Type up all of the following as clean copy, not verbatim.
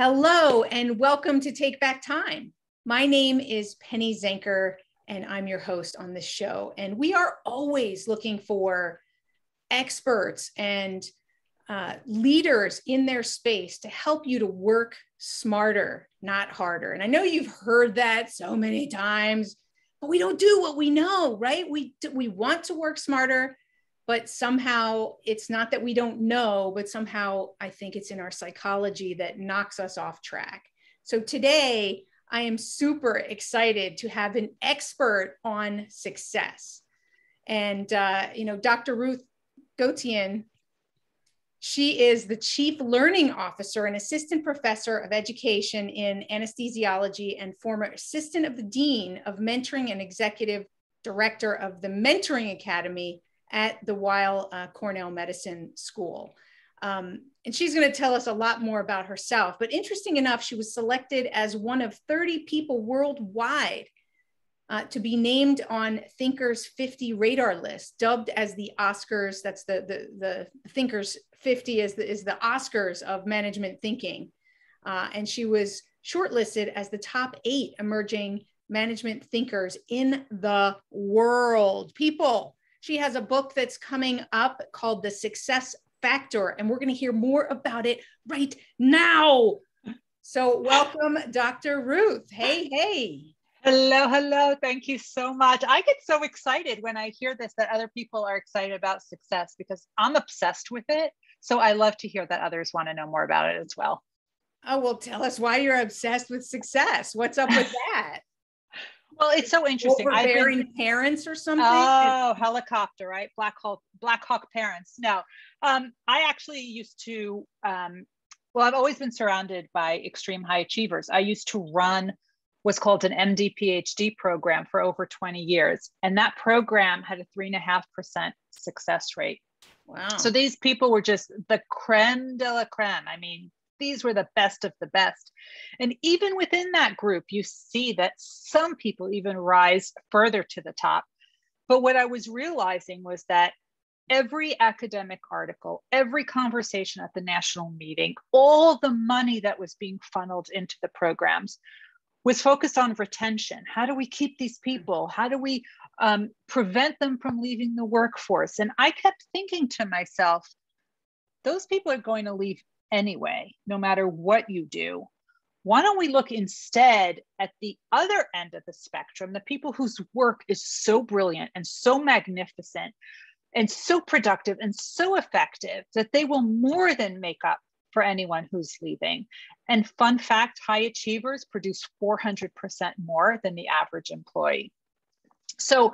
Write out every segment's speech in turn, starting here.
Hello, and welcome to Take Back Time. My name is Penny Zenker, and I'm your host on this show. And we are always looking for experts and leaders in their space to help you to work smarter, not harder. And I know you've heard that so many times, but we don't do what we know, right? We want to work smarter, but somehow it's not that we don't know, but somehow I think it's in our psychology that knocks us off track. So today I am super excited to have an expert on success. And, Dr. Ruth Gotian, she is the Chief Learning Officer and Assistant Professor of Education in Anesthesiology and former Assistant of the Dean of Mentoring and Executive Director of the Mentoring Academy at the Weill Cornell Medicine School. And she's going to tell us a lot more about herself. But interesting enough, she was selected as one of 30 people worldwide to be named on Thinkers 50 radar list, dubbed as the Oscars. That's the Thinkers 50 is the Oscars of management thinking. And she was shortlisted as the top 8 emerging management thinkers in the world. People, she has a book that's coming up called The Success Factor, and we're going to hear more about it right now. So welcome, Dr. Ruth. Hey. Hello. Thank you so much. I get so excited when I hear this, that other people are excited about success, because I'm obsessed with it. So I love to hear that others want to know more about it as well. Oh, well, tell us why you're obsessed with success. What's up with that? Well, it's so interesting. Overbearing parents or something? Oh, helicopter, right? Black Hawk parents. No, I actually used to, I've always been surrounded by extreme high achievers. I used to run what's called an MD PhD program for over 20 years. And that program had a 3.5% success rate. Wow. So these people were just the creme de la creme. I mean, these were the best of the best. And even within that group, you see that some people even rise further to the top. But what I was realizing was that every academic article, every conversation at the national meeting, all the money that was being funneled into the programs was focused on retention. How do we keep these people? How do we prevent them from leaving the workforce? And I kept thinking to myself, those people are going to leave anyway, no matter what you do. Why don't we look instead at the other end of the spectrum, the people whose work is so brilliant and so magnificent and so productive and so effective that they will more than make up for anyone who's leaving. And fun fact, high achievers produce 400% more than the average employee. So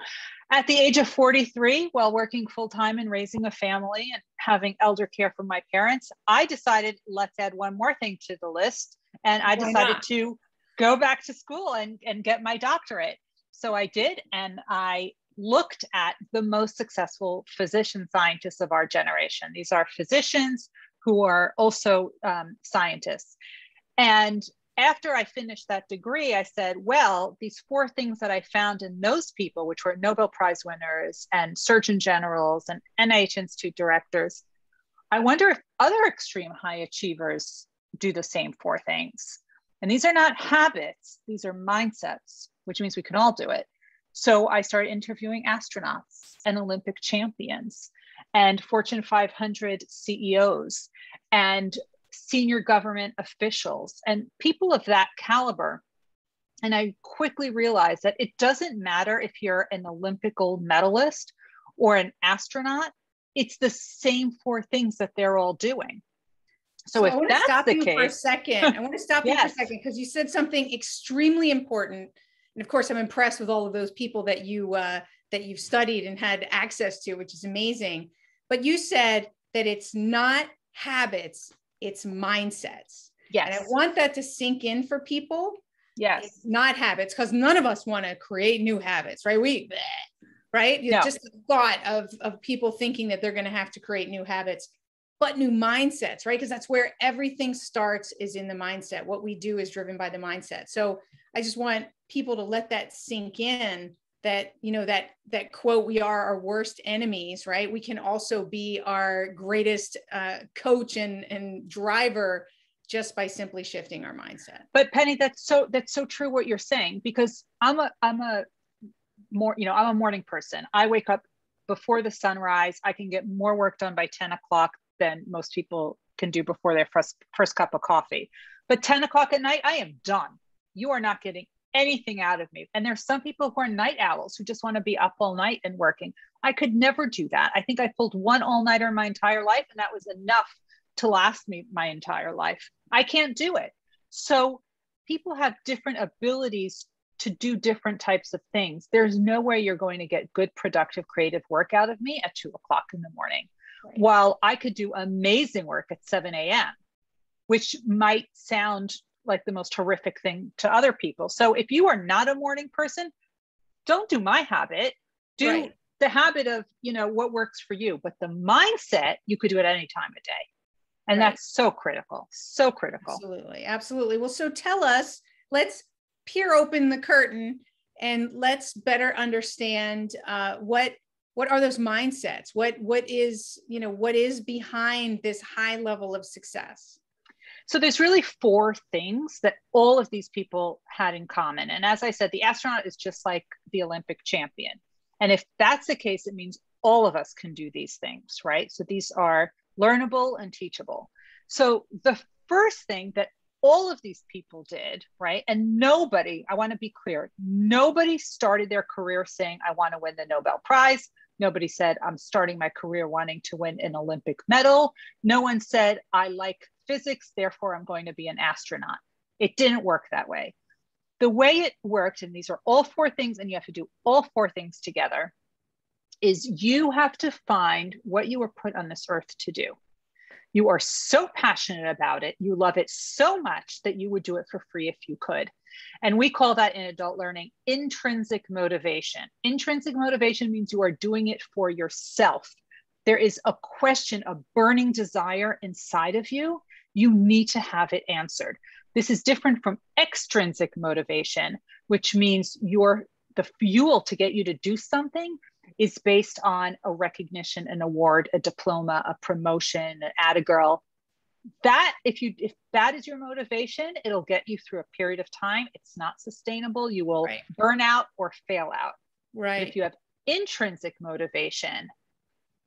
at the age of 43, while working full-time and raising a family and having elder care for my parents, I decided, let's add one more thing to the list. And I decided to go back to school and get my doctorate. So I did, and I looked at the most successful physician scientists of our generation. These are physicians who are also scientists. And after I finished that degree, I said, well, these 4 things that I found in those people, which were Nobel Prize winners and Surgeon Generals and NIH Institute directors, I wonder if other extreme high achievers do the same 4 things. And these are not habits, these are mindsets, which means we can all do it. So I started interviewing astronauts and Olympic champions and Fortune 500 CEOs and senior government officials and people of that caliber. And I quickly realized that it doesn't matter if you're an Olympic gold medalist or an astronaut, it's the same 4 things that they're all doing. So if that's the case, for a second. I want to stop you for a second, because you said something extremely important. And of course, I'm impressed with all of those people that you've studied and had access to, which is amazing. But you said that it's not habits, it's mindsets. Yes. And I want that to sink in for people. Yes. It's not habits, because none of us want to create new habits, right? Right? No. Just the thought of people thinking that they're going to have to create new habits, but new mindsets, right? Because that's where everything starts, is in the mindset. What we do is driven by the mindset. So I just want people to let that sink in, that, that quote, we are our worst enemies, right? We can also be our greatest coach and driver just by simply shifting our mindset. But Penny, that's so true what you're saying, because I'm a morning person. I wake up before the sunrise. I can get more work done by 10 o'clock than most people can do before their first cup of coffee. But 10 o'clock at night, I am done. You are not getting anything out of me. And there's some people who are night owls who just want to be up all night and working. I could never do that. I think I pulled one all-nighter my entire life, and that was enough to last me my entire life. I can't do it. So people have different abilities to do different types of things. There's no way you're going to get good, productive, creative work out of me at 2 o'clock in the morning, right, while I could do amazing work at 7 a.m., which might sound like the most horrific thing to other people. So if you are not a morning person, don't do my habit. Do right, the habit of, what works for you. But the mindset, you could do it any time of day. And right, that's so critical, so critical. Absolutely. Absolutely. Well, so tell us, let's peer open the curtain and let's better understand what are those mindsets? What is behind this high level of success? So there's really 4 things that all of these people had in common. And as I said, the astronaut is just like the Olympic champion. And if that's the case, it means all of us can do these things, right? So these are learnable and teachable. So the first thing that all of these people did, right? And nobody, I want to be clear, nobody started their career saying, I want to win the Nobel Prize. Nobody said, I'm starting my career wanting to win an Olympic medal. No one said, I like physics, therefore I'm going to be an astronaut. It didn't work that way. The way it worked, and these are all 4 things, and you have to do all 4 things together, is you have to find what you were put on this earth to do. You are so passionate about it. You love it so much that you would do it for free if you could. And we call that in adult learning intrinsic motivation. Intrinsic motivation means you are doing it for yourself. There is a question, a burning desire inside of you. You need to have it answered. This is different from extrinsic motivation, which means the fuel to get you to do something is based on a recognition, an award, a diploma, a promotion, an atta girl. That, if that is your motivation, it'll get you through a period of time. It's not sustainable. You will right, burn out or fail out. Right. But if you have intrinsic motivation,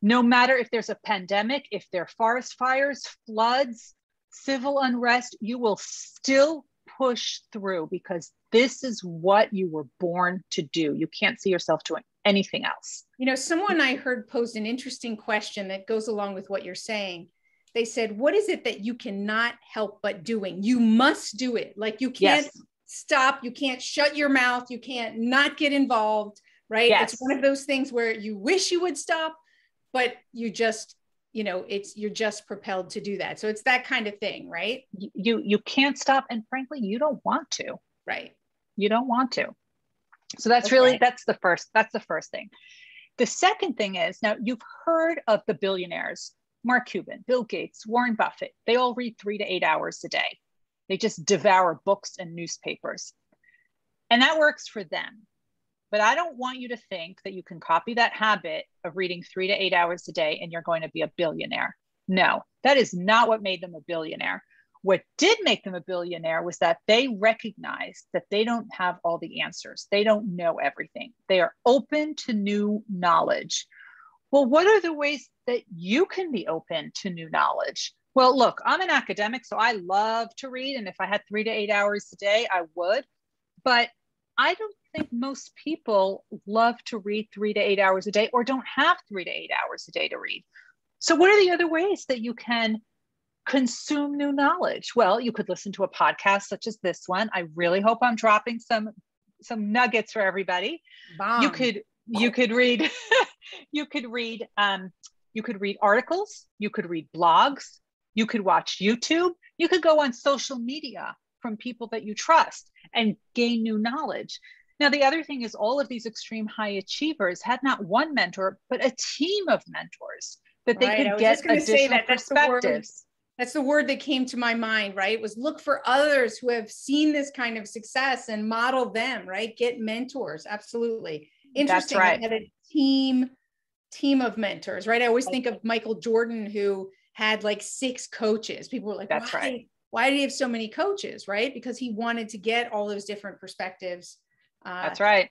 no matter if there's a pandemic, if there are forest fires, floods, civil unrest, you will still push through because this is what you were born to do. You can't see yourself doing anything else. Someone I heard posed an interesting question that goes along with what you're saying. They said, what is it that you cannot help but doing? You must do it. Like you can't yes, stop. You can't shut your mouth. You can't not get involved, right? Yes. It's one of those things where you wish you would stop, but you just, you're just propelled to do that. So it's that kind of thing, right? You can't stop. And frankly, you don't want to. Right. You don't want to. So that's really, that's the first thing. The second thing is, now you've heard of the billionaires, Mark Cuban, Bill Gates, Warren Buffett. They all read 3 to 8 hours a day. They just devour books and newspapers. And that works for them. But I don't want you to think that you can copy that habit of reading 3 to 8 hours a day and you're going to be a billionaire. No, that is not what made them a billionaire. What did make them a billionaire was that they recognized that they don't have all the answers. They don't know everything. They are open to new knowledge. Well, what are the ways that you can be open to new knowledge? Well, look, I'm an academic, so I love to read. And if I had 3 to 8 hours a day, I would. But I don't think most people love to read 3 to 8 hours a day or don't have 3 to 8 hours a day to read. So what are the other ways that you can consume new knowledge? Well, you could listen to a podcast such as this one. I really hope I'm dropping some nuggets for everybody. Bomb. You could read you could read articles, you could read blogs, you could watch YouTube, you could go on social media from people that you trust and gain new knowledge. Now, the other thing is all of these extreme high achievers had not one mentor, but a team of mentors that they could get additional perspectives. That's the word that came to my mind, right? Was look for others who have seen this kind of success and model them, right? Get mentors. Absolutely. Interesting. That's right. Had a team of mentors, right? I always think of Michael Jordan, who had like 6 coaches. People were like, that's why? Right. why did he have so many coaches, right? Because he wanted to get all those different perspectives. That's right.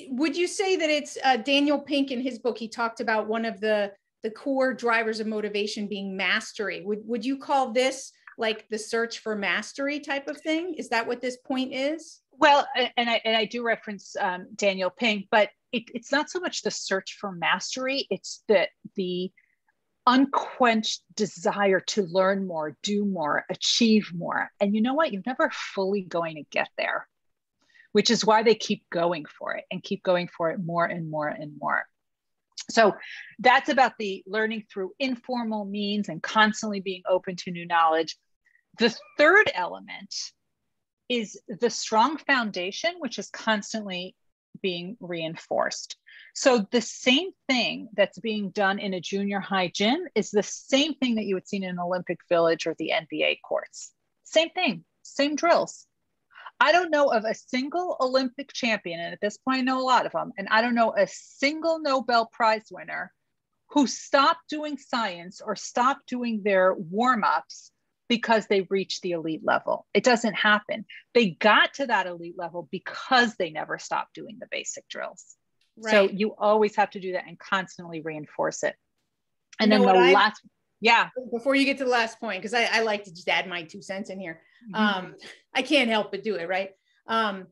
Would you say that it's Daniel Pink in his book, he talked about one of the core drivers of motivation being mastery. Would you call this like the search for mastery type of thing? Is that what this point is? Well, and I do reference Daniel Pink, but it's not so much the search for mastery. It's the unquenched desire to learn more, do more, achieve more. And you know what? You're never fully going to get there, which is why they keep going for it and keep going for it more and more and more. So that's about the learning through informal means and constantly being open to new knowledge. The third element is the strong foundation, which is constantly being reinforced. So the same thing that's being done in a junior high gym is the same thing that you would see in an Olympic Village or the NBA courts. Same thing, same drills. I don't know of a single Olympic champion, and at this point I know a lot of them, and I don't know a single Nobel Prize winner who stopped doing science or stopped doing their warm-ups because they reached the elite level. It doesn't happen. They got to that elite level because they never stopped doing the basic drills. Right. So you always have to do that and constantly reinforce it. And then before you get to the last point, because I like to just add my 2 cents in here. I can't help but do it, right? On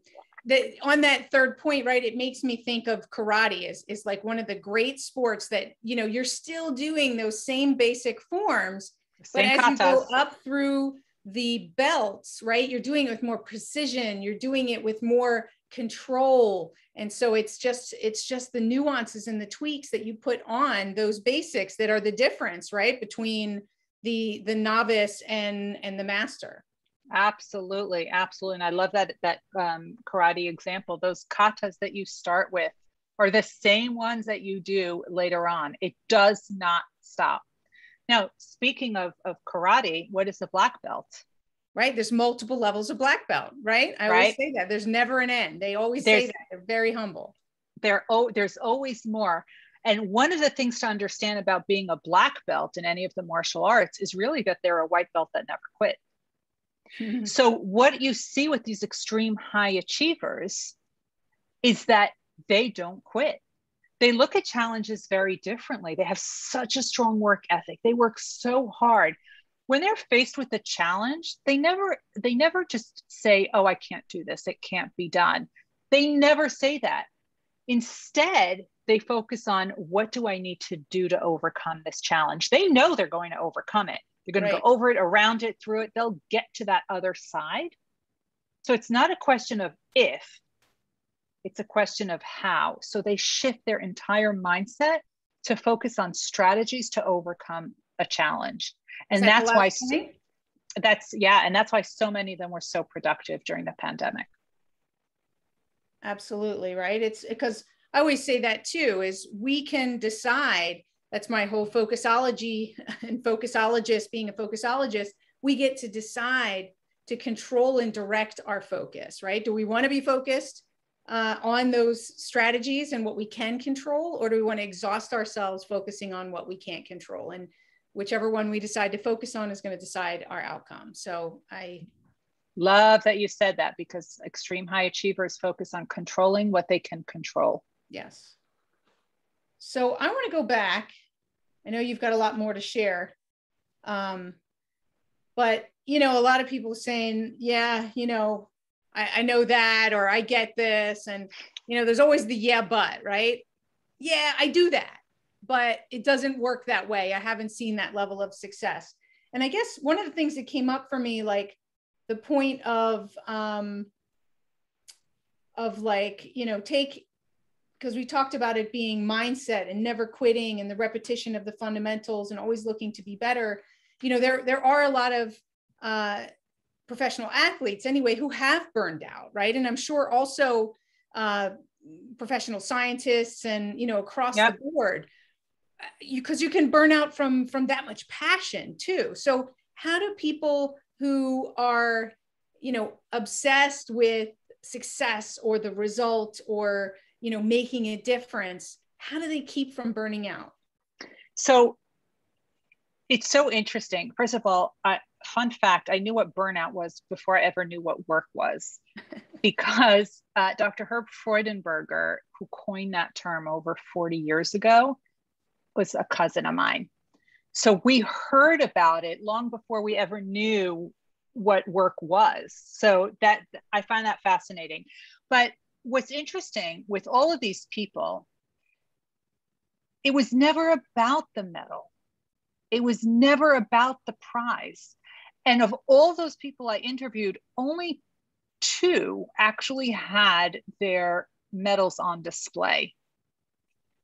that third point, right, it makes me think of karate is like one of the great sports that, you know, you're still doing those same basic forms, but as you go up through the belts, right, you're doing it with more precision, you're doing it with more control. And so it's just the nuances and the tweaks that you put on those basics that are the difference, right, between the novice and the master. Absolutely. Absolutely. And I love that karate example. Those katas that you start with are the same ones that you do later on. It does not stop. Now, speaking of karate, what is the black belt? Right. There's multiple levels of black belt, right? I always say that there's never an end. They always say that. They're very humble. There's always more. And one of the things to understand about being a black belt in any of the martial arts is really that they're a white belt that never quit. So what you see with these extreme high achievers is that they don't quit. They look at challenges very differently. They have such a strong work ethic. They work so hard. When they're faced with a challenge, they never just say, oh, I can't do this. It can't be done. They never say that. Instead, they focus on, what do I need to do to overcome this challenge? They know they're going to overcome it. They're going to go over it, around it, through it. They'll get to that other side. So it's not a question of if, it's a question of how. So they shift their entire mindset to focus on strategies to overcome a challenge. And that's why so many of them were so productive during the pandemic. Absolutely, right? It's because I always say that too, is we can decide. That's my whole focusology and focusologist, being a focusologist, we get to decide to control and direct our focus, right? Do we want to be focused on those strategies and what we can control, or do we want to exhaust ourselves focusing on what we can't control? And whichever one we decide to focus on is going to decide our outcome. So I love that you said that, because extreme high achievers focus on controlling what they can control. Yes. So I want to go back. I know you've got a lot more to share. But, you know, a lot of people saying, yeah, you know, I know that, or I get this. And, you know, there's always the yeah, but, right? Yeah, I do that, but it doesn't work that way. I haven't seen that level of success. And I guess one of the things that came up for me, like the point of like, you know, because we talked about it being mindset and never quitting and the repetition of the fundamentals and always looking to be better. You know, there are a lot of professional athletes anyway who have burned out, right? And I'm sure also professional scientists and, you know, across the board, because you can burn out from that much passion too. So how do people who are, you know, obsessed with success or the result or, you know, making a difference, how do they keep from burning out? So it's so interesting. First of all, fun fact, I knew what burnout was before I ever knew what work was, because Dr. Herb Freudenberger, who coined that term over 40 years ago, was a cousin of mine. So we heard about it long before we ever knew what work was. So that I find that fascinating. But what's interesting with all of these people, it was never about the medal. It was never about the prize. And of all those people I interviewed, only 2 actually had their medals on display.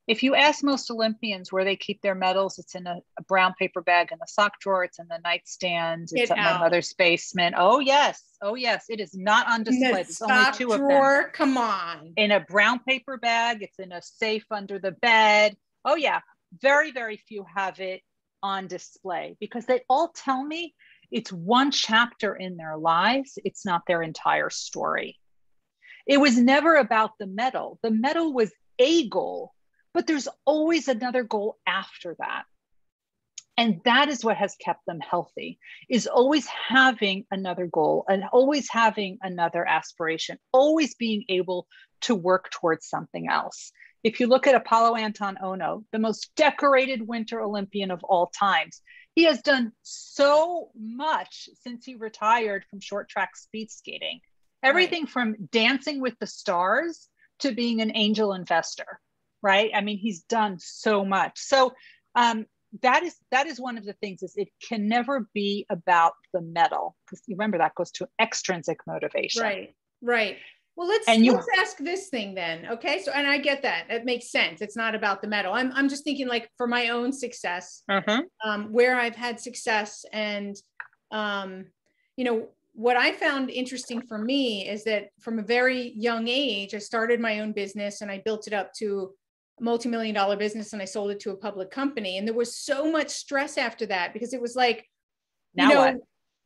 If you ask most Olympians where they keep their medals, it's in a brown paper bag in the sock drawer, it's in the nightstand, it's at my mother's basement. Oh yes, it is not on display. There's only 2 of them. Come on. In a brown paper bag, it's in a safe under the bed. Oh yeah, very, very few have it on display, because they all tell me it's one chapter in their lives. It's not their entire story. It was never about the medal. The medal was a goal, but there's always another goal after that. And that is what has kept them healthy, is always having another goal and always having another aspiration, always being able to work towards something else. If you look at Apolo Anton Ohno, the most decorated Winter Olympian of all times, he has done so much since he retired from short track speed skating. Everything from Dancing with the Stars to being an angel investor, right? I mean, he's done so much. So that is one of the things, is it can never be about the medal, because remember that goes to extrinsic motivation. Right. Well, let's ask this thing then. Okay. So, and I get that. It makes sense. It's not about the medal. I'm just thinking, like, for my own success, where I've had success. And, what I found interesting for me is that from a very young age, I started my own business and I built it up to a multi-million-dollar business, and I sold it to a public company. And there was so much stress after that, because it was like, what?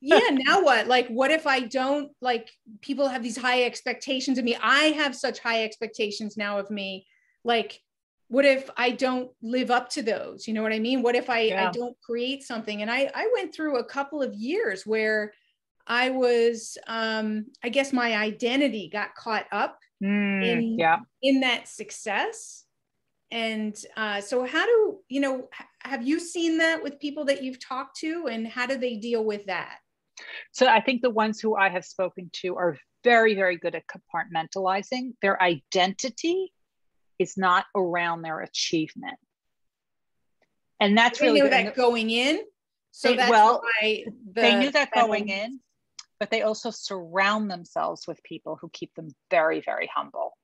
Now what? Like, what if I don't, like, people have these high expectations of me. I have such high expectations now of me. Like, what if I don't live up to those? You know what I mean? What if I don't create something? And I went through a couple of years where I was, I guess my identity got caught up in that success. And so have you seen that with people that you've talked to, and how do they deal with that? So I think the ones who I have spoken to are very, very good at compartmentalizing. Their identity is not around their achievement. And that's really good. They knew that going in. So they knew that going in, but they also surround themselves with people who keep them very, very humble.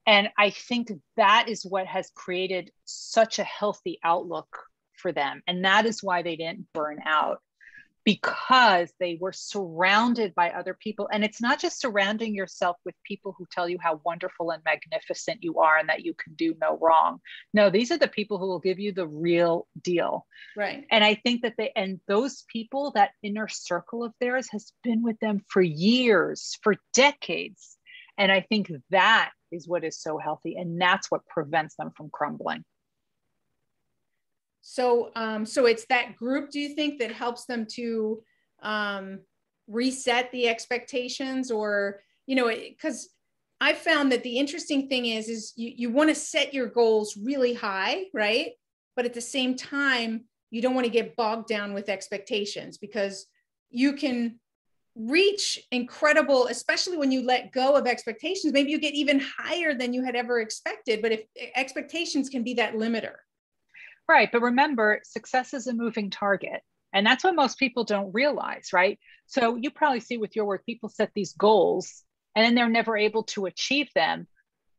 And I think that is what has created such a healthy outlook for them. And that is why they didn't burn out, because they were surrounded by other people. And it's not just surrounding yourself with people who tell you how wonderful and magnificent you are and that you can do no wrong. No, these are the people who will give you the real deal. Right. And I think that those people, that inner circle of theirs has been with them for years, for decades. And I think that is what is so healthy. And that's what prevents them from crumbling. So it's that group, do you think, that helps them to reset the expectations? Or, because I found that the interesting thing is you want to set your goals really high, right? But at the same time, you don't want to get bogged down with expectations, because you can reach incredible, especially when you let go of expectations. Maybe you get even higher than you had ever expected, but if expectations can be that limiter. Right. But remember, success is a moving target. And that's what most people don't realize, right? So you probably see with your work, people set these goals and then they're never able to achieve them.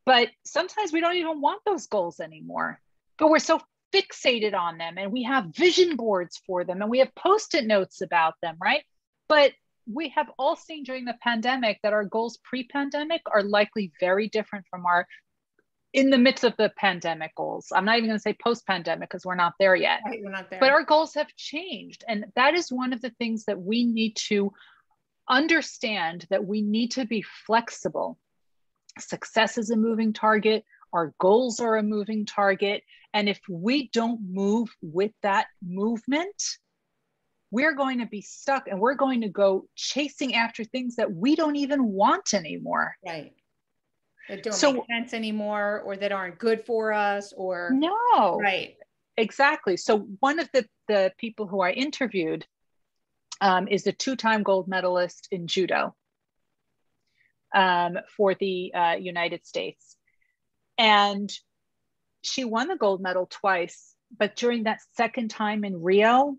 But sometimes we don't even want those goals anymore, but we're so fixated on them, and we have vision boards for them, and we have Post-it notes about them, right? But we have all seen during the pandemic that our goals pre-pandemic are likely very different from our in the midst of the pandemic goals. I'm not even going to say post-pandemic, because we're not there yet. Right, we're not there. But our goals have changed. And that is one of the things that we need to understand, that we need to be flexible. Success is a moving target. Our goals are a moving target. And if we don't move with that movement, we're going to be stuck and we're going to go chasing after things that we don't even want anymore. Right. That don't make sense anymore, or that aren't good for us, or no. Right. Exactly. So one of the people who I interviewed is the 2-time gold medalist in judo for the United States. And she won the gold medal twice, but during that second time in Rio,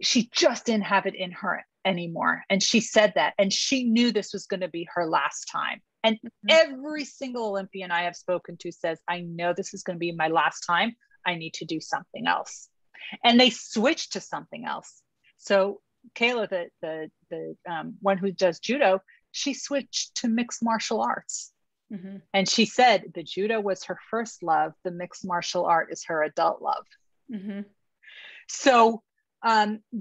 she just didn't have it in her anymore. And she said that, and she knew this was going to be her last time. And every single Olympian I have spoken to says, I know this is going to be my last time. I need to do something else. And they switched to something else. So Kayla, the one who does judo, she switched to mixed martial arts. And she said the judo was her first love. The mixed martial art is her adult love. So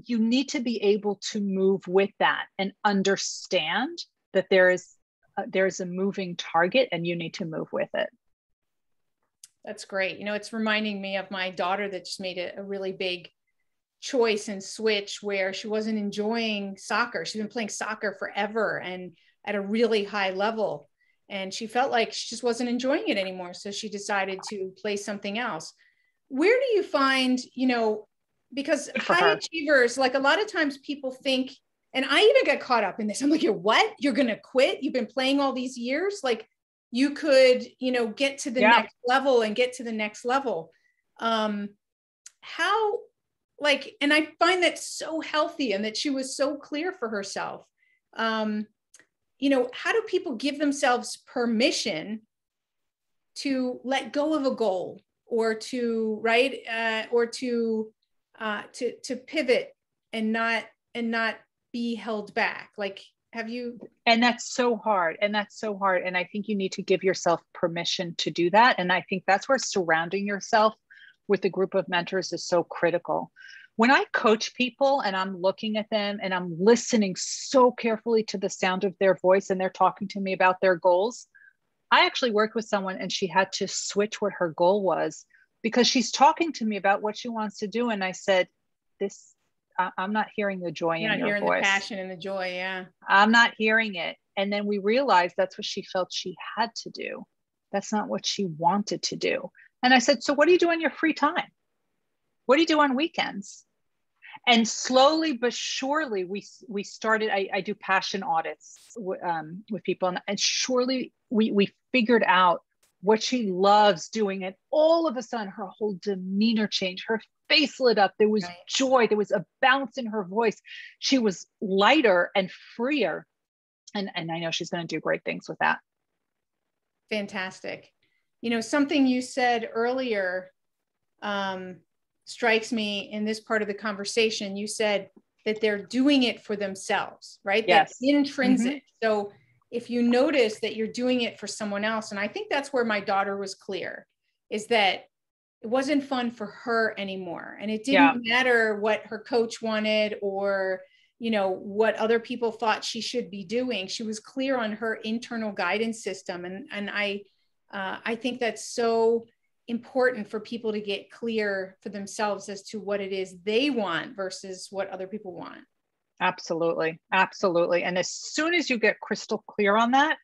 you need to be able to move with that and understand that there is a moving target and you need to move with it. That's great. You know, it's reminding me of my daughter that just made a really big choice and switch where she wasn't enjoying soccer. She's been playing soccer forever and at a really high level. And she felt like she just wasn't enjoying it anymore. So she decided to play something else. Where do you find, you know, because high achievers, like a lot of times people think, and I even got caught up in this. I'm like, what? You're going to quit? You've been playing all these years? Like you could, you know, get to the next level and get to the next level. How, like, and I find that so healthy and that she was so clear for herself. You know, how do people give themselves permission to let go of a goal or to, or to pivot and not be held back? Like, have you? And that's so hard. And I think you need to give yourself permission to do that. And I think that's where surrounding yourself with a group of mentors is so critical. When I coach people and I'm looking at them and I'm listening so carefully to the sound of their voice and they're talking to me about their goals, I actually worked with someone and she had to switch what her goal was because she's talking to me about what she wants to do. And I said, I'm not hearing the joy in your voice. You're not hearing the passion and the joy. Yeah. I'm not hearing it. And then we realized that's what she felt she had to do. That's not what she wanted to do. And I said, so what do you do in your free time? What do you do on weekends? And slowly but surely we started, I do passion audits with people, and surely we figured out what she loves doing. And all of a sudden her whole demeanor changed. Her face lit up. There was joy. There was a bounce in her voice. She was lighter and freer. And I know she's going to do great things with that. Fantastic. You know, something you said earlier strikes me in this part of the conversation. You said that they're doing it for themselves, right? Yes. That's intrinsic. So if you notice that you're doing it for someone else, and I think that's where my daughter was clear, is that it wasn't fun for her anymore. And it didn't matter what her coach wanted or, you know, what other people thought she should be doing. She was clear on her internal guidance system. And I think that's so important for people to get clear for themselves as to what it is they want versus what other people want. Absolutely. Absolutely. And as soon as you get crystal clear on that,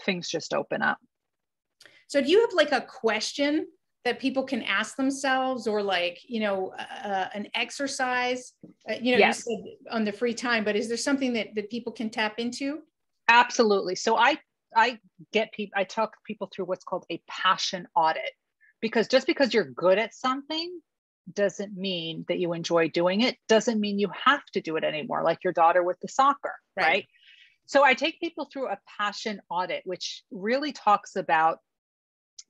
things just open up. So do you have like a question that people can ask themselves, or like, you know, an exercise, you know, you said on the free time, but is there something that people can tap into? Absolutely. So I talk people through what's called a passion audit, because just because you're good at something doesn't mean that you enjoy doing it, doesn't mean you have to do it anymore, like your daughter with the soccer, right? So I take people through a passion audit, which really talks about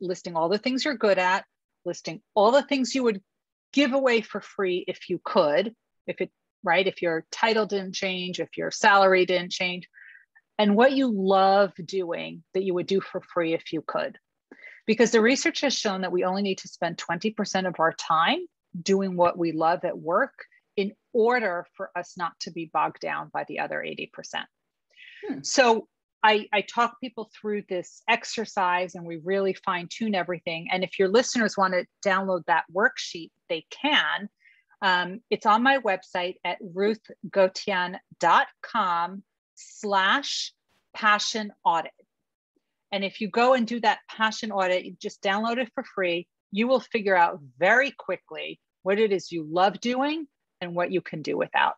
listing all the things you're good at, listing all the things you would give away for free if you could, if your title didn't change, if your salary didn't change, and what you love doing that you would do for free if you could. Because the research has shown that we only need to spend 20% of our time doing what we love at work in order for us not to be bogged down by the other 80%. So I talk people through this exercise and we really fine tune everything. And if your listeners want to download that worksheet, they can. It's on my website at ruthgotian.com/passion audit. And if you go and do that passion audit, you just download it for free. You will figure out very quickly what it is you love doing and what you can do without.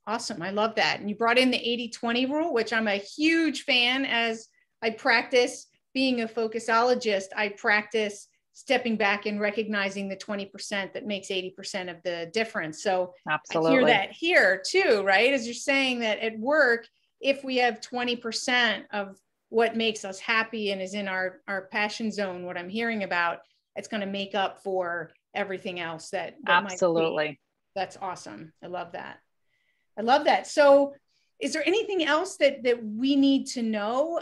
Awesome. I love that. And you brought in the 80-20 rule, which I'm a huge fan. As I practice being a focusologist, I practice stepping back and recognizing the 20% that makes 80% of the difference. So absolutely. I hear that here too, right? As you're saying that at work, if we have 20% of what makes us happy and is in our passion zone, what I'm hearing about, it's going to make up for everything else that absolutely might be. That's awesome. I love that. I love that. So is there anything else that we need to know,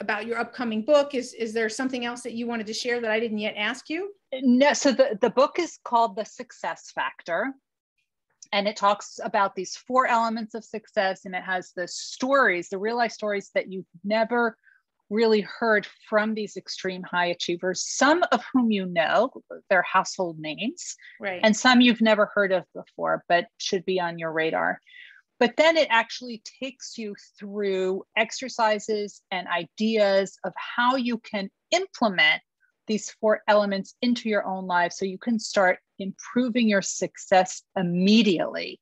about your upcoming book? Is there something else that you wanted to share that I didn't yet ask you? No. So the book is called The Success Factor. And it talks about these 4 elements of success. And it has the stories, the real life stories that you've never really heard from these extreme high achievers, some of whom you know, they're household names, right? And some you've never heard of before, but should be on your radar. But then it actually takes you through exercises and ideas of how you can implement these 4 elements into your own life so you can start improving your success immediately.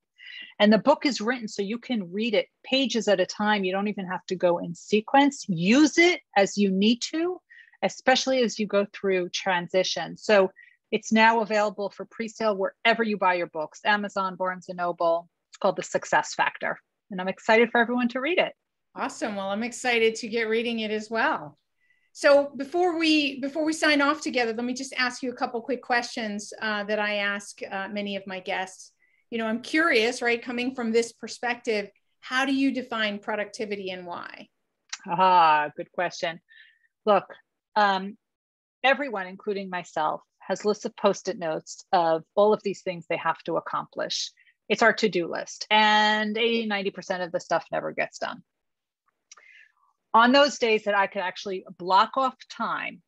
And the book is written so you can read it pages at a time. You don't even have to go in sequence. Use it as you need to, especially as you go through transition. So it's now available for pre-sale wherever you buy your books, Amazon, Barnes & Noble. It's called The Success Factor. And I'm excited for everyone to read it. Awesome. Well, I'm excited to get reading it as well. So before we sign off together, let me just ask you a couple quick questions that I ask many of my guests. I'm curious, right? Coming from this perspective, how do you define productivity and why? Good question. Look, everyone, including myself, has lists of Post-it notes of all of these things they have to accomplish. It's our to-do list, and 80-90% of the stuff never gets done. On those days that I could actually block off time,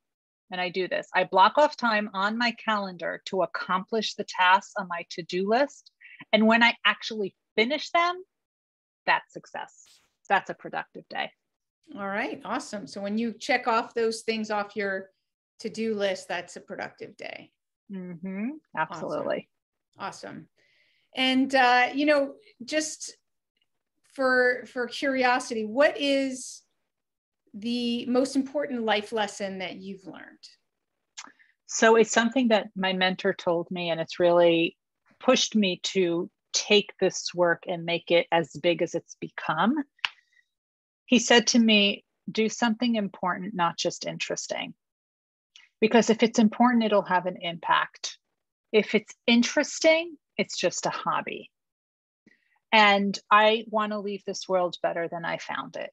and I do this, I block off time on my calendar to accomplish the tasks on my to-do list. And when I actually finish them, that's success. That's a productive day. All right, awesome. So when you check off those things off your to-do list, that's a productive day. Mm-hmm. Absolutely. Awesome. And, just for curiosity, what is the most important life lesson that you've learned? So it's something that my mentor told me, and it's really pushed me to take this work and make it as big as it's become. He said to me, do something important, not just interesting. Because if it's important, it'll have an impact. If it's interesting, it's just a hobby. And I want to leave this world better than I found it.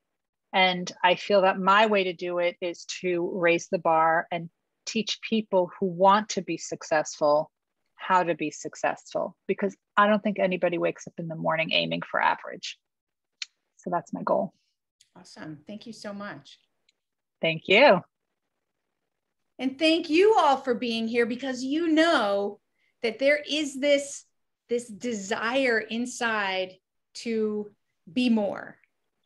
And I feel that my way to do it is to raise the bar and teach people who want to be successful how to be successful, because I don't think anybody wakes up in the morning aiming for average. So that's my goal. Awesome. Thank you so much. Thank you. And thank you all for being here, because you know that there is this desire inside to be more.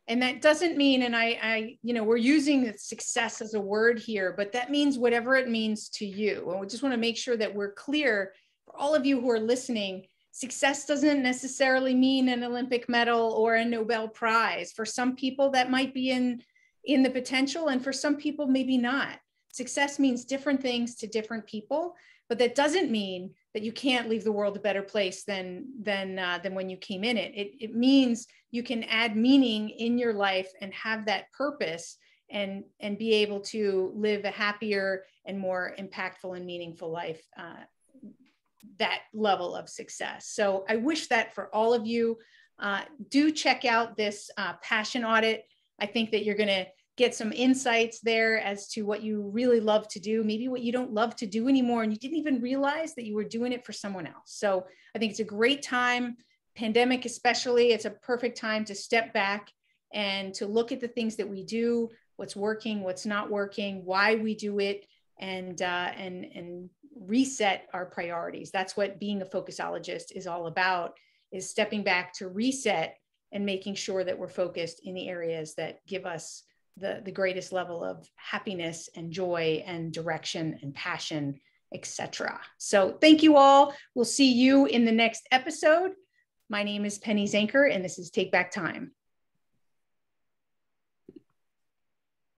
And that doesn't mean, and I we're using success as a word here, but that means whatever it means to you. And we just want to make sure that we're clear for all of you who are listening. Success doesn't necessarily mean an Olympic medal or a Nobel Prize. For some people, that might be in the potential, and for some people, maybe not. Success means different things to different people, but that doesn't mean that you can't leave the world a better place than when you came in it. It means you can add meaning in your life and have that purpose and be able to live a happier and more impactful and meaningful life, that level of success. So I wish that for all of you. Do check out this passion audit. I think that you're going to get some insights there as to what you really love to do, maybe what you don't love to do anymore, and you didn't even realize that you were doing it for someone else. So I think it's a great time, pandemic especially, it's a perfect time to step back and to look at the things that we do, what's working, what's not working, why we do it, and reset our priorities. That's what being a focusologist is all about, is stepping back to reset and making sure that we're focused in the areas that give us the greatest level of happiness and joy and direction and passion, etc. So thank you all. We'll see you in the next episode. My name is Penny Zenker, and this is Take Back Time.